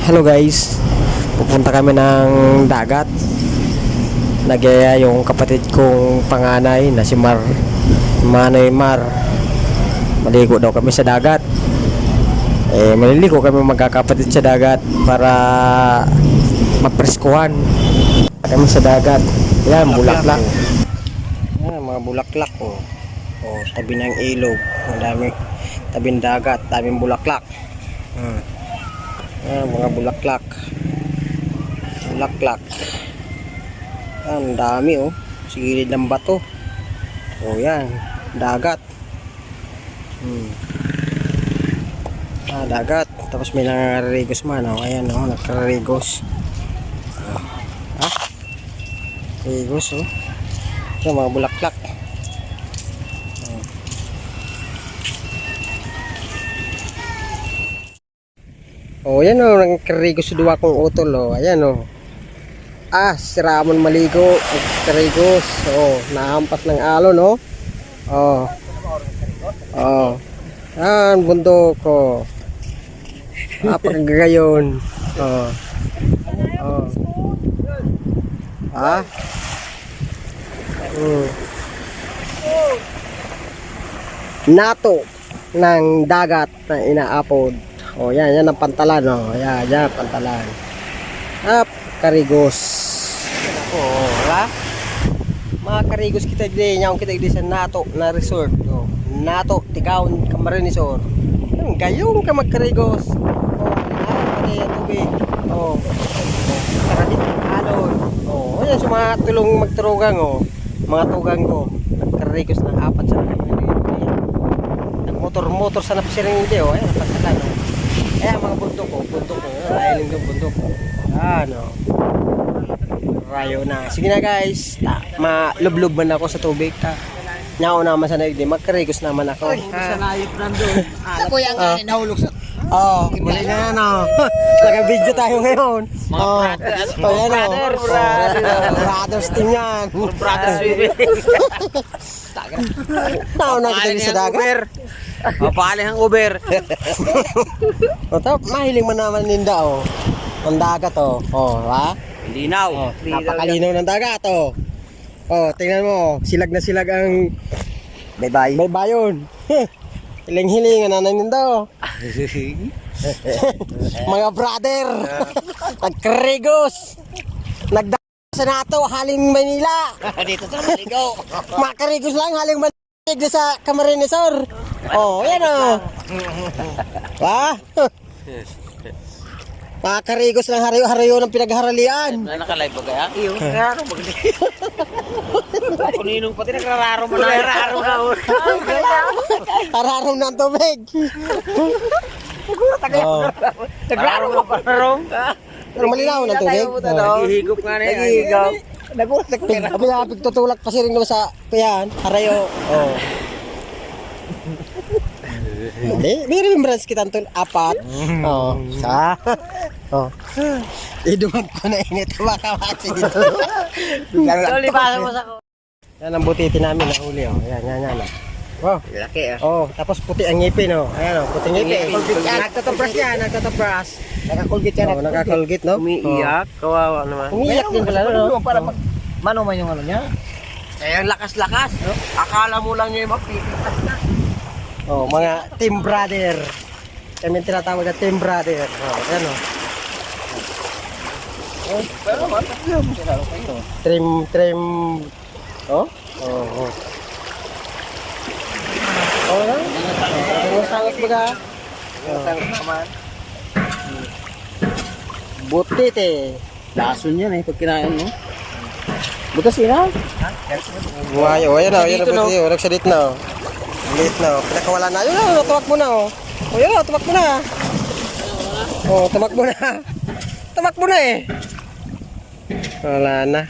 Hello guys, pupunta kami ng dagat. Nagyaya yung kapatid kong panganay na si Manoy Mar. Maligo daw kami sa dagat. Maliligo kami magkakapatid sa dagat para mapreskuhan kami sa dagat. Yan, bulaklak. Yan, mga bulaklak oh. Oh, tabi ng ilog. Ang dami, tabing dagat, daming bulaklak. Mga bulaklak. Bulaklak. Ang dami oh. Sa gilid ng bato. Oh, yan, dagat. Dagat. Tapos may nangarigos man oh. Ayan oh, nakarigos. Rigos oh. Ito mga bulaklak. Oh, yan oh, nagkarigos sa duwa kong utol oh. Ayan oh. Si Ramon maligo, nagkarigos. Oh, nahampas ng alon oh. Yan, bundok ko. Paggayon. Nato ng dagat na inaapod. Oh, yan ang pantalan oh. Yan pantalan. Karigos. Ako, wala. Mga karigos kita di nyaong kita di sa Nato na resort. Oh, Nato Tigawon Camarines Sur. Gayong ka magkarigos. Pati tubig. Karadit alon. Yan sa mga tulong magturugang oh. Mga tugang ko nagkarigos ng apat sa nagmotor sa napasiring hindi oh. Ayan pantalan oh. Ayan mga bundok oh. Island yung bundok oh. Rayo na. Sige na guys. Malublob man ako sa tubig. Nyao naman sa naig di. Magkarigos naman ako. Sa nayot nandun. Ako yung nahulog sa... mali na yan oh. Naka-video tayo ngayon. Brothers team yan. Brothers swimming. Nauna kita din sa dagat. Mapali ang Uber. Mahiling man naman ninda oh. Ang dagat oh. Ha? Linaw. Napakalinaw ng dagat oh. Tingnan mo, silag na silag ang baybayon. Hiling-hilingan na ninda oh. Mga brother. Nagkarigos. Nagda sa Nato haling Manila. Dito sa Maligaw. Makarigos lang haling Manila sa Camarines Sur. Yan oh. Makarigos lang harayo ng pinagharalian. Naka-live ba kaya? Iyo, nagraro ba kaya? Kuninong pati nagrararo mo na. Nagrararo na. Hararom ng tubig. Nagrararo mo pa narong. Pero malinaw ng tubig. Nagihigop nga na yan. Nagihigop. Nagulat ako kaya. Tutulak pa siya rin naman sa kuyan, harayo. May remembrance kita tol apat. Iduman ko na init makawatsi dito. Sorry pa mo sa ko. Yan ang butiti namin na huli oh. Yan. Laki Tapos puti ang ngipin oh. Ayan oh, puti ngipin. Nagtatapras yan. Nakakulgit yan. Nakakulgit no. Umiiyak, kawawa naman. Umiiyak din pala no. Para mano man yung ano niya. Eh lakas-lakas. Akala mo lang niya mapipitas na. Mga team brother. Kami tinatawag na team brother. Yan oh. Pero matatlo mo sila kayo. Trim. Sangat baga. Sangat naman. Butit eh. Lason yan pag kinain mo. Butas ina. Wow, ayan ang butit. Nagsalit na oh. Lit na oh. Pinakawala na. Ayun tumak mo na oh. Tumak mo na. Tumak mo na. Tumak mo na eh. Wala na.